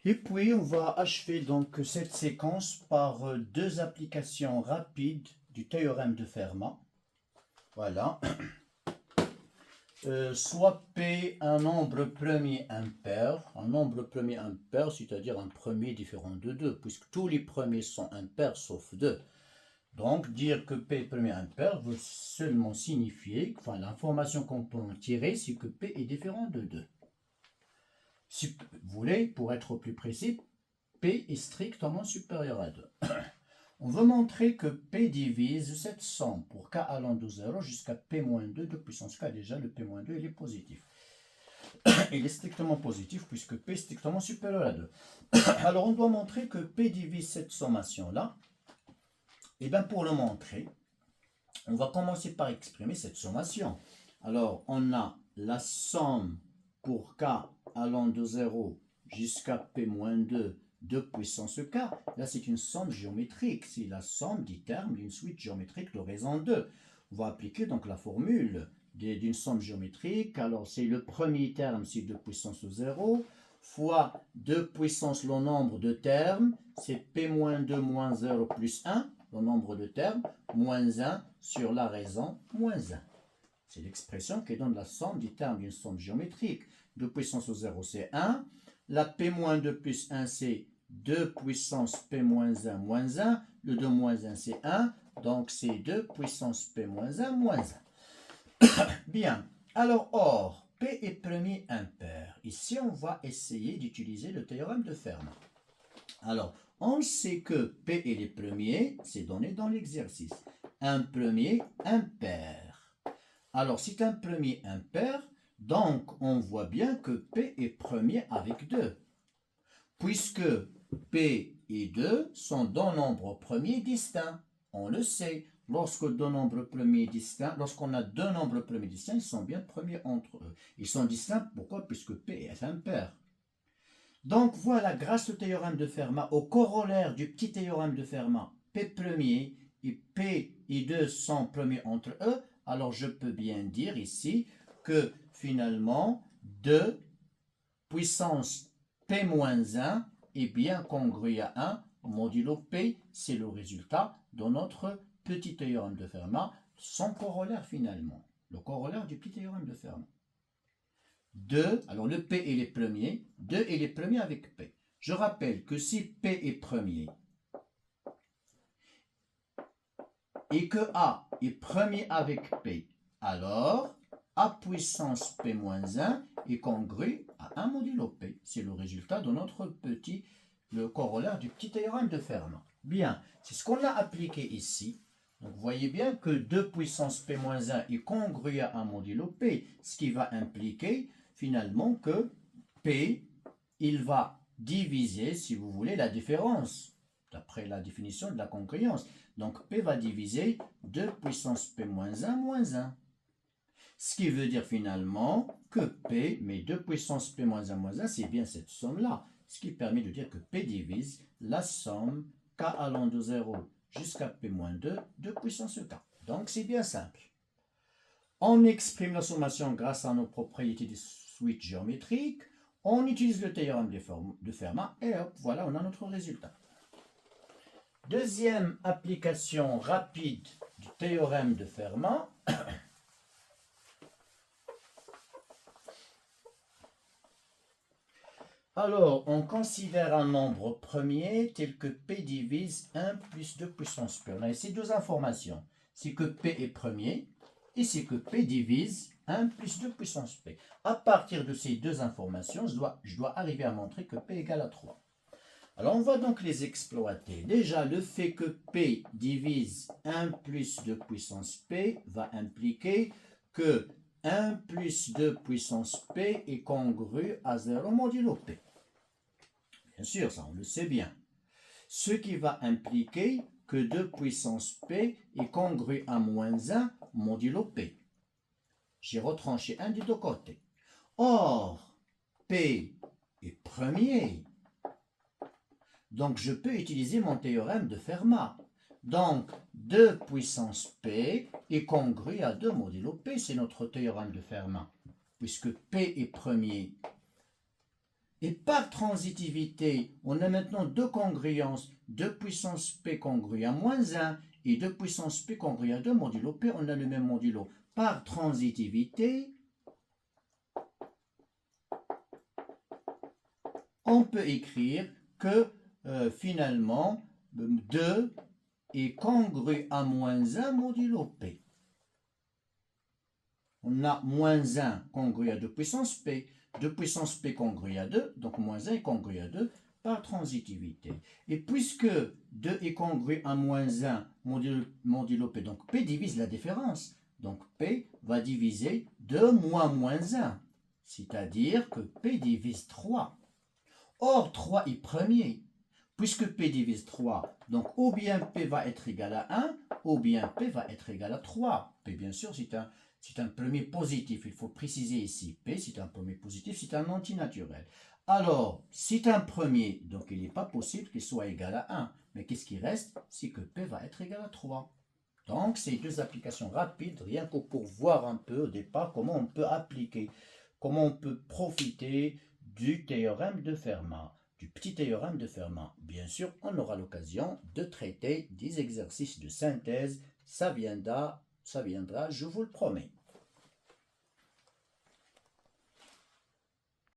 Et puis, on va achever donc cette séquence par deux applications rapides du théorème de Fermat. Voilà. Soit P un nombre premier impair, c'est-à-dire un premier différent de 2, puisque tous les premiers sont impairs sauf 2. Donc, dire que P est premier impair veut seulement signifier, enfin, l'information qu'on peut en tirer, c'est que P est différent de 2. Si vous voulez, pour être plus précis, P est strictement supérieur à 2. On veut montrer que P divise cette somme pour K allant de 0 jusqu'à P-2 de puissance K. Déjà, le P-2, il est positif. Il est strictement positif puisque P est strictement supérieur à 2. Alors, on doit montrer que P divise cette sommation-là. Et bien, pour le montrer, on va commencer par exprimer cette sommation. Alors, on a la somme pour K allant de 0 jusqu'à P-2 de puissance K. Là, c'est une somme géométrique. C'est la somme des termes d'une suite géométrique de raison 2. On va appliquer donc la formule d'une somme géométrique. Alors, c'est le premier terme, c'est 2 puissance 0, fois 2 puissance le nombre de termes, c'est P-2 moins 0 plus 1, le nombre de termes, moins 1 sur la raison moins 1. C'est l'expression qui donne la somme des termes d'une somme géométrique. 2 puissance 0, c'est 1. La P-2 plus 1, c'est 2 puissance P-1 moins 1. Le 2 moins 1, c'est 1. Donc, c'est 2 puissance P-1 moins 1. Bien. Alors, or, P est premier impair. Ici, on va essayer d'utiliser le théorème de Fermat. Alors, on sait que P est les premiers, c'est donné dans l'exercice. Un premier impair. Alors, c'est un premier impair, donc on voit bien que P est premier avec 2. Puisque P et 2 sont deux nombres premiers distincts. On le sait. Lorsqu'on a deux nombres premiers distincts, ils sont bien premiers entre eux. Ils sont distincts, pourquoi? Puisque P est impair. Donc voilà, grâce au théorème de Fermat, au corollaire du petit théorème de Fermat, P premier et P et 2 sont premiers entre eux, alors je peux bien dire ici que finalement 2 puissance P-1 est bien congru à 1 modulo P, c'est le résultat de notre petit théorème de Fermat, son corollaire finalement, le corollaire du petit théorème de Fermat. 2, alors le P est les premiers, 2 est les premiers avec P. Je rappelle que si P est premier et que A est premier avec P, alors A puissance P-1 est congru à 1 modulo P. C'est le résultat de notre le corollaire du petit théorème de Fermat. Bien, c'est ce qu'on a appliqué ici. Donc vous voyez bien que 2 puissance P-1 est congru à 1 modulo P, ce qui va impliquer finalement que P, il va diviser, si vous voulez, la différence, d'après la définition de la congruence. Donc P va diviser 2 puissance P-1 moins 1. Ce qui veut dire finalement que P, mais 2 puissance P-1 moins 1, c'est bien cette somme-là. Ce qui permet de dire que P divise la somme K allant de 0 jusqu'à P-2 de puissance K. Donc c'est bien simple. On exprime la sommation grâce à nos propriétés des suites géométriques. On utilise le théorème de Fermat et hop, voilà, on a notre résultat. Deuxième application rapide du théorème de Fermat. Alors, on considère un nombre premier tel que P divise 1 plus 2 puissance P. On a ici deux informations. C'est que P est premier et c'est que P divise 1 plus 2 puissance P. À partir de ces deux informations, je dois arriver à montrer que P égale à 3. Alors, on va donc les exploiter. Déjà, le fait que P divise 1 plus 2 puissance P va impliquer que 1 plus 2 puissance P est congru à 0 modulo P. Bien sûr, ça on le sait bien. Ce qui va impliquer que 2 puissance P est congru à moins 1 modulo P. J'ai retranché un des deux côtés. Or, P est premier. Donc, je peux utiliser mon théorème de Fermat. Donc, 2 puissance P est congru à 2 modulo P. C'est notre théorème de Fermat. Puisque P est premier Et par transitivité, on a maintenant deux congruences, 2 puissance p congrue à moins 1 et 2 puissance p congrue à 2 modulo p, on a le même modulo. Par transitivité, on peut écrire que finalement 2 est congru à moins 1 modulo p. On a moins 1 congru à 2 puissance p, 2 puissance p congru à 2, donc moins 1 est congru à 2 par transitivité. Et puisque 2 est congru à moins 1 modulo p, donc p divise la différence. Donc p va diviser 2 moins moins 1, c'est-à-dire que p divise 3. Or, 3 est premier. Puisque p divise 3, donc ou bien p va être égal à 1, ou bien p va être égal à 3. P, bien sûr, c'est un premier positif. Il faut préciser ici. P, c'est un premier positif, c'est un antinaturel. Alors, c'est un premier, donc il n'est pas possible qu'il soit égal à 1. Mais qu'est-ce qui reste? C'est que p va être égal à 3. Donc, ces deux applications rapides, rien que pour voir un peu au départ comment on peut appliquer, comment on peut profiter du théorème de Fermat, du petit théorème de Fermat. Bien sûr, on aura l'occasion de traiter des exercices de synthèse, ça viendra, je vous le promets.